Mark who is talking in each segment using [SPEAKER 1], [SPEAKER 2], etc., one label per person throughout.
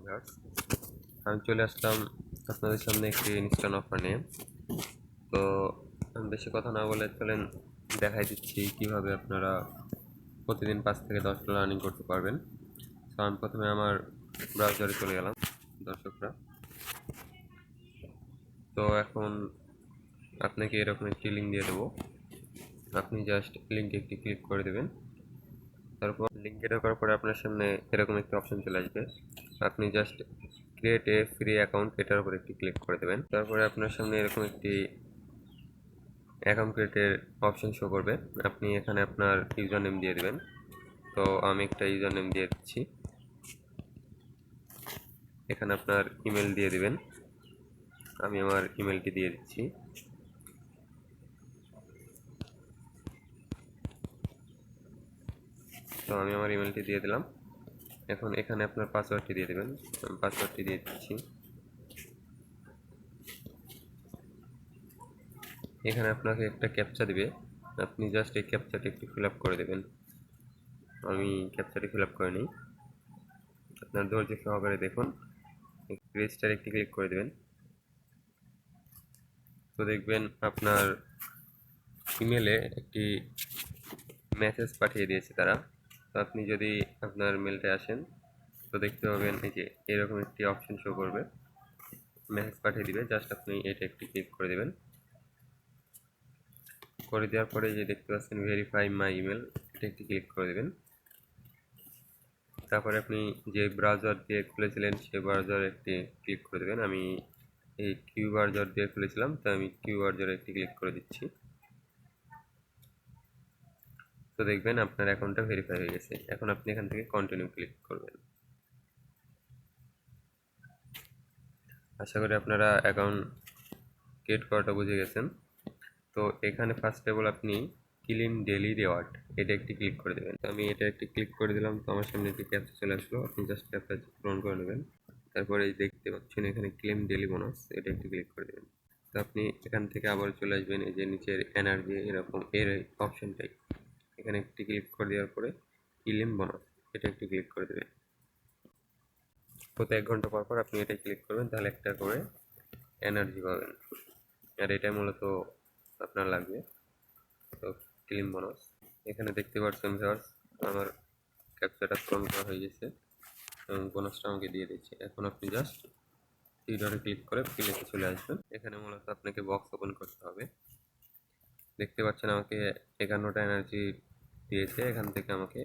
[SPEAKER 1] Viewers, আমি চলে আসলাম আপনাদের সামনে একটি ইনস্ট্যান্ট অফার নিয়ে। তো আমি বেশি কথা না বলে চলেন দেখাই দিচ্ছি কিভাবে আপনারা প্রতিদিন 5 থেকে $10 আর্নিং করতে পারবেন। তো আমি প্রথমে আমার ব্রাউজারে চলে গেলাম দর্শকরা। তো এখন আপনাকে এরকম একটি লিঙ্ক দিয়ে দেবো, আপনি জাস্ট লিঙ্কে একটি ক্লিক করে দেবেন। তারপর লিঙ্কে ঢোকার পরে আপনার সামনে এরকম একটি অপশন চলে আসবে, আপনি just create a free account এটার উপর একটি ক্লিক করে দেবেন। তারপরে আপনার সামনে এরকম একটি অ্যাকাউন্ট ক্রিয়েটের অপশন শো করবে, আপনি এখানে আপনার ইউজার নেম দিয়ে দেবেন। তো আমি একটা ইউজার নেম দিয়ে দিচ্ছি, এখানে আপনার ইমেল দিয়ে দিবেন, আমি আমার ইমেলটি দিয়ে দিচ্ছি। তো আমি আমার ইমেলটি দিয়ে দিলাম। এখন এখানে আপনার পাসওয়ার্ডটি দিয়ে দেবেন, আমি পাসওয়ার্ডটি দিয়ে দিচ্ছি। এখানে আপনাকে একটা ক্যাপচা দিবে, আপনি জাস্ট এই ক্যাপচাটি একটু ফিল আপ করে দেবেন। আমি ক্যাপচাটি ফিল আপ করে নিই, আপনার ধৈর্য সহকারে দেখুন। রেজিস্টার একটি ক্লিক করে দেবেন। তো দেখবেন আপনার ইমেলে একটি মেসেজ পাঠিয়ে দিয়েছে তারা। তো আপনি যদি আপনার মেলটা আসেন তো দেখতে পাবেন এই যে এরকম একটি অপশন শো করবে, মেসেজ পাঠিয়ে দিবে, জাস্ট আপনি এটা একটি ক্লিক করে দেবেন। করে দেওয়ার পরে যে দেখতে পাচ্ছেন ভেরিফাই মাই ইমেল, এটা একটি ক্লিক করে দেবেন। তারপরে আপনি যে ব্রাউজার দিয়ে খুলেছিলেন সেই ব্রাউজারে একটি ক্লিক করে দেবেন। আমি এই কিউ ব্রাউজার দিয়ে খুলেছিলাম, তো আমি কিউ ব্রাউজারে একটি ক্লিক করে দিচ্ছি। তো দেখবেন আপনার অ্যাকাউন্টটা ভেরিফাই হয়ে গেছে। এখন আপনি এখান থেকে কন্টিনিউ ক্লিক করবেন। আশা করি আপনারা অ্যাকাউন্ট ক্রিয়েট করাটা বুঝে গেছেন। তো এখানে ফার্স্ট অফ অল আপনি ক্লিন ডেইলি রিওয়ার্ড এটা একটি ক্লিক করে দেবেন। তো আমি এটা একটি ক্লিক করে দিলাম, তো আমার সামনে একটি ক্যাপচা চলে আসলো, আপনি জাস্ট ক্যাপচা পূরণ করে নেবেন। তারপরে দেখতে পাচ্ছেন এখানে ক্লেম ডেইলি বোনাস, এটা একটি ক্লিক করে দেবেন। তো আপনি এখান থেকে আবার চলে আসবেন এই যে নিচের এনার্জি এরকম এর অপশনটাই, এখানে একটি ক্লিক করে দেওয়ার পরে ক্লেম বোনাস এটা একটি ক্লিক করে দেবেন। প্রতি 1 ঘন্টা পর পর আপনি এটা ক্লিক করবেন, তাহলে একটা করে এনার্জি পাবেন, আর এটা মূলত আপনার লাগবে। তো ক্লেম বোনাস এখানে দেখতে পাচ্ছেন ভিউয়ার্স, আমার ক্যাপচাটা পূরণ করা হয়ে গেছে এবং বোনাসটা আমাকে দিয়ে দিচ্ছে। এখন আপনি জাস্ট থ্রি ডটে ক্লিক করে প্লেতে চলে আসবেন। এখানে মূলত আপনাকে বক্স ওপেন করতে হবে। দেখতে পাচ্ছেন আমাকে 51টা এনার্জি দিয়েছে, এখান থেকে আমাকে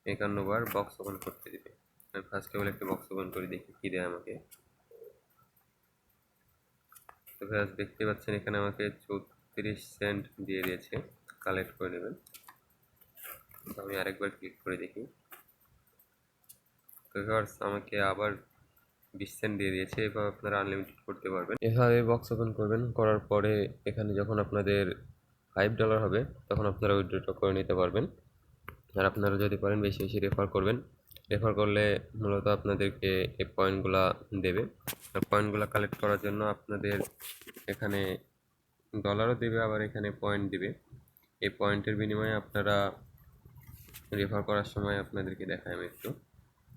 [SPEAKER 1] 51 বার বক্স ওপেন করতে দিবে। আমি ফার্স্ট অফ অল একটা বক্স ওপেন করে দেখি কী দেয় আমাকে। তো ভিউয়ার্স দেখতে পাচ্ছেন এখানে আমাকে 34 সেন্ট দিয়ে দিয়েছে, কালেক্ট করে নেবেন। তো আমি আরেকবার ক্লিক করে দেখি। তো ভিউয়ার্স আমাকে আবার 20 সেন্ট দিয়ে দিয়েছে। এভাবে আপনারা আনলিমিটেড করতে পারবেন। এভাবে বক্স ওপেন করবেন, করার পরে এখানে যখন আপনাদের $5 হবে তখন আপনারা উইথড্র করে নিতে পারবেন। আর আপনারা যদি পারেন বেশি বেশি রেফার করবেন, রেফার করলে মূলত আপনাদেরকে এই পয়েন্টগুলা দেবে। আর পয়েন্টগুলো কালেক্ট করার জন্য আপনাদের এখানে ডলারও দেবে, আবার এখানে পয়েন্ট দিবে। এই পয়েন্টের বিনিময়ে আপনারা রেফার করার সময় আপনাদেরকে দেখাই আমি একটু,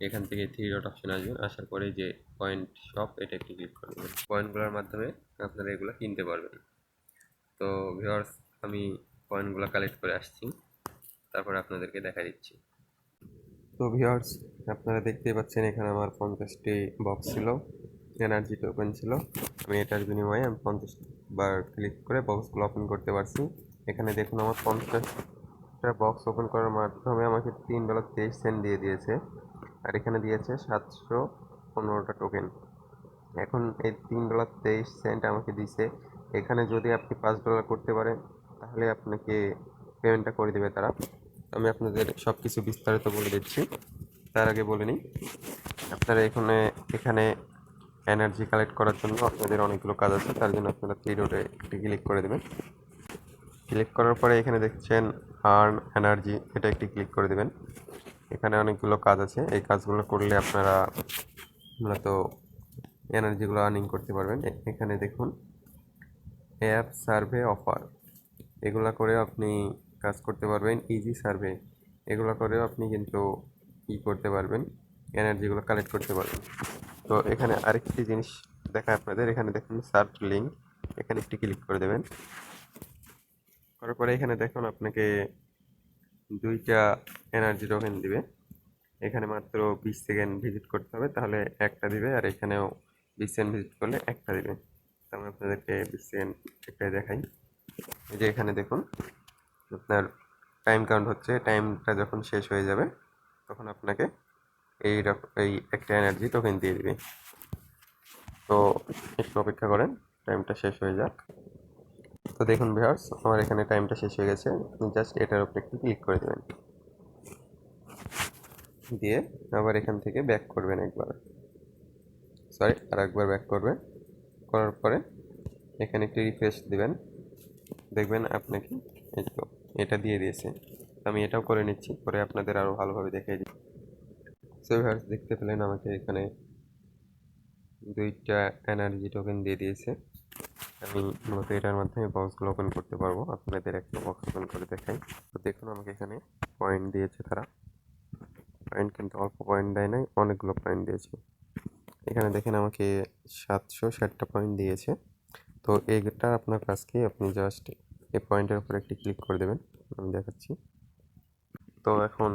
[SPEAKER 1] এখান থেকে থ্রি ডট অপশন আসবেন, আসার পরে যে পয়েন্ট শপ এটা একটি ক্লিক করে দেবেন। পয়েন্টগুলোর মাধ্যমে আপনারা এগুলো কিনতে পারবেন। তো ভিউয়ার্স আমি পয়েন্টগুলো কালেক্ট করে আসছি, তারপরে আপনাদেরকে দেখা দিচ্ছি। তো ভিউয়ার্স আপনারা দেখতেই পাচ্ছেন এখানে আমার 50টি বক্স ছিল, এনার্জি টোকেন ছিল। আমি এটার বিনিময়ে আমি 50 বার ক্লিক করে বক্সগুলো ওপেন করতে পারছি। এখানে দেখুন আমার 50টা বক্স ওপেন করার মাধ্যমে আমাকে $3.23 দিয়ে দিয়েছে, আর এখানে দিয়েছে 715টা টোকেন। এখন এই $3.23 আমাকে দিছে। এখানে যদি আপনি $5 করতে পারেন তাহলে আপনাকে পেমেন্টটা করে দেবে তারা। আমি আপনাদের সব কিছু বিস্তারিত বলে দিচ্ছি। তার আগে বলে নিই, আপনারা এখানে এনার্জি কালেক্ট করার জন্য আপনাদের অনেকগুলো কাজ আছে, তার জন্য আপনারা থ্রি ডটে একটি ক্লিক করে দেবেন। ক্লিক করার পরে এখানে দেখছেন আর্ন এনার্জি, এটা একটি ক্লিক করে দেবেন। এখানে অনেকগুলো কাজ আছে, এই কাজগুলো করলে আপনারা মূলত এনার্জিগুলো আর্নিং করতে পারবেন। এখানে দেখুন অ্যাপ সার্ভে অফার, এগুলা করে আপনি কাজ করতে পারবেন। ইজি সার্ভে, এগুলো করেও আপনি কিন্তু করতে পারবেন, এনার্জিগুলো কালেক্ট করতে পারবেন। তো এখানে আরেকটি জিনিস দেখায় আপনাদের, এখানে দেখুন সার্চ লিঙ্ক, এখানে একটি ক্লিক করে দেবেন। করার পরে এখানে দেখুন আপনাকে 2টা এনার্জি টোকেন দিবে। এখানে মাত্র 20 সেকেন্ড ভিজিট করতে হবে, তাহলে একটা দিবে, আর এখানেও 20 সেকেন্ড ভিজিট করলে একটা দিবে। তো আমি আপনাদেরকে 20 সেকেন্ড একটাই দেখাই। এই যে এখানে দেখুন আপনার টাইম কাউন্ট হচ্ছে, টাইমটা যখন শেষ হয়ে যাবে তখন আপনাকে এই একটা এনার্জি টোকেন দিয়ে দিবে। তো একটু অপেক্ষা করেন, টাইমটা শেষ হয়ে যাক। তো দেখুন ভিউয়ার্স, আমার এখানে টাইমটা শেষ হয়ে গেছে। আপনি জাস্ট এটার উপরে একটু ক্লিক করে দেবেন, দিয়ে আবার এখান থেকে ব্যাক করবেন একবার, আর একবার ব্যাক করবেন। করার পরে এখানে একটি রিফ্রেশ দিবেন, দেখবেন আপনাকে এই তো এটা দিয়ে দিয়েছে। আমি এটাও করে নিচ্ছি, করে আপনাদের আরও ভালোভাবে দেখিয়ে দিই। সো ভিউয়ার্স, দেখতে পেলেন আমাকে এখানে 2টা এনার্জি টোকেন দিয়ে দিয়েছে। আমি মূলত এটার মাধ্যমে বক্সগুলো ওপেন করতে পারবো। আপনাদের একটা বক্স ওপেন করে দেখাই। তো দেখুন আমাকে এখানে পয়েন্ট দিয়েছে তারা। পয়েন্ট কিন্তু অল্প পয়েন্ট দেয় নাই, অনেকগুলো পয়েন্ট দিয়েছে। এখানে দেখেন আমাকে 760টা পয়েন্ট দিয়েছে। তো এইটা আপনার কাজ কি, আপনি জাস্ট এই পয়েন্টের উপর একটি ক্লিক করে দেবেন, আমি দেখাচ্ছি। তো এখন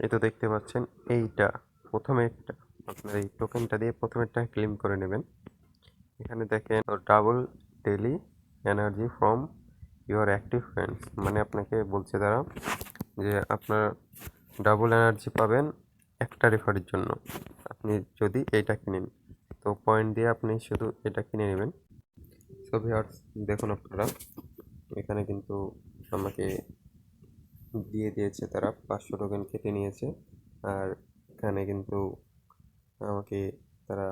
[SPEAKER 1] এই তো দেখতে পাচ্ছেন এইটা প্রথমে একটা, আপনার এই টোকেনটা দিয়ে প্রথমেরটা ক্লেম করে নেবেন। এখানে দেখেন double daily energy from your active friends, মানে আপনাকে বলছে তারা যে আপনার ডাবল এনার্জি পাবেন একটা রেফারের জন্য আপনি যদি এইটা কিনেন। তো পয়েন্ট দিয়ে আপনি শুধু এটা কিনে নেবেন। সো ভিউয়ার্স, দেখুন আপনারা এখানে কিন্তু আমাকে দিয়ে দিয়েছে, তারা 500 টোকেন কেটে নিয়েছে। আর এখানে কিন্তু আমাকে তারা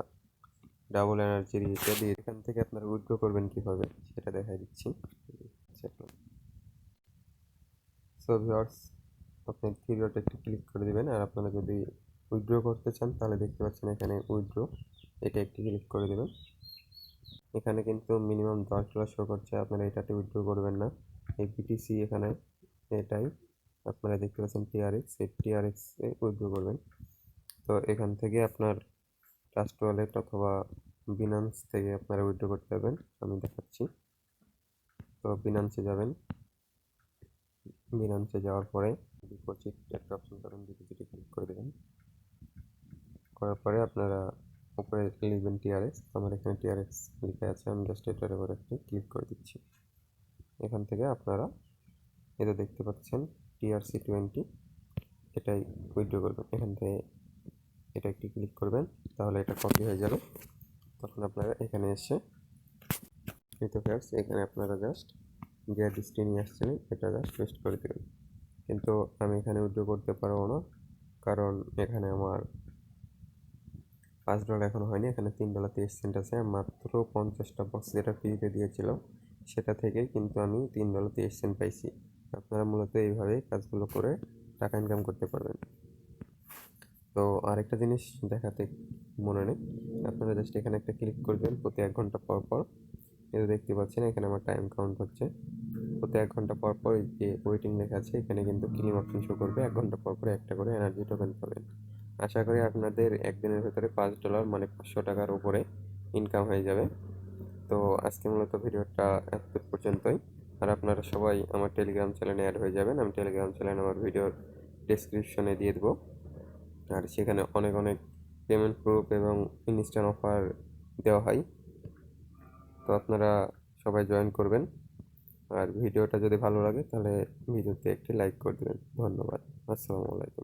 [SPEAKER 1] ডাবল এনার্জির ইয়েটা দিয়ে, এখান থেকে আপনারা উইথড্র করবেন কীভাবে সেটা দেখাই দিচ্ছি। সো ভিউয়ার্স, আপনি থ্রি ডটে একটু ক্লিক করে দেবেন, আর আপনারা যদি উইথড্র করতে চান তাহলে দেখতে পাচ্ছেন এখানে উইথড্র, এটা একটু ক্লিক করে দেবেন। এখানে কিন্তু মিনিমাম $10 শো করছে, আপনারা এটাতে উইথড্র করবেন না। এই বিটিসি এখানে এটাই আপনারা দেখতে পাচ্ছেন টিআরএক্স, এই টিআরএক্সে উইথড্র করবেন। তো এখান থেকে আপনার ট্রাস্ট ওয়ালেট অথবা বিনান্স থেকে আপনারা উইথড্র করতে পারবেন, আমি দেখাচ্ছি। তো বিনান্সে যাবেন, বিনান্সে যাওয়ার পরে ডিপোজিট একটা অপশন পাবেন, ডিপোজিটে ক্লিক করে দেবেন। করার পরে আপনারা উপরে লিখবেন টিআরএক্স, আমার এখানে টিআরএক্স লেখা আছে, আমি জাস্ট এটার উপর একটি ক্লিক করে দিচ্ছি। এখান থেকে আপনারা এটা দেখতে পাচ্ছেন TRC20, এটাই উইথড্র করবেন। এখান থেকে এটা একটি ক্লিক করবেন, তাহলে এটা কপি হয়ে যাবে। তখন আপনারা এখানে এসে এই তো ফ্রেন্ডস, এখানে আপনারা জাস্ট যে অ্যাড্রেসটি নিয়ে আসছেন এটা জাস্ট পেস্ট করে দেবেন। কিন্তু আমি এখানে উইথড্র করতে পারবো না, কারণ এখানে আমার $5 এখনো হয়নি, এখানে $3.30 আছে। মাত্র 50টা বক্স যেটা ফ্রিতে দিয়েছিল সেটা থেকেই কিন্তু আমি $3.30 পাইছি। আপনারা মূলত এইভাবেই কাজগুলো করে টাকা ইনকাম করতে পারবেন। তো আরেকটা জিনিস দেখাতে মনে নেই, আপনারা জাস্ট এখানে একটা ক্লিক করবেন প্রতি 1 ঘন্টা পর পর। এটা দেখতে পাচ্ছেন এখানে আমার টাইম কাউন্ট হচ্ছে। প্রতি 1 ঘন্টা পর পর যে ওয়েটিং লেখা আছে এখানে কিন্তু ক্লেম অপশন শো করবে। 1 ঘন্টা পর পর একটা করে এনার্জি টোকেন পাবেন। আশা করি আপনাদের একদিনের ভেতরে $5 মানে 500 টাকার উপরে ইনকাম হয়ে যাবে। তো আজকে মূলত ভিডিওটা এত পর্যন্তই। আর আপনারা সবাই আমার টেলিগ্রাম চ্যানেলে অ্যাড হয়ে যাবেন। আমি টেলিগ্রাম চ্যানেলে আমার ভিডিওর ডেসক্রিপশনে দিয়ে দেবো। আর সেখানে অনেক অনেক পেমেন্ট প্রুফ এবং ইনস্ট্যান্ট অফার দেওয়া হয়। তো আপনারা সবাই জয়েন করবেন। আর ভিডিওটা যদি ভালো লাগে তাহলে ভিডিওতে একটি লাইক করে দেবেন। ধন্যবাদ। আসসালামু আলাইকুম।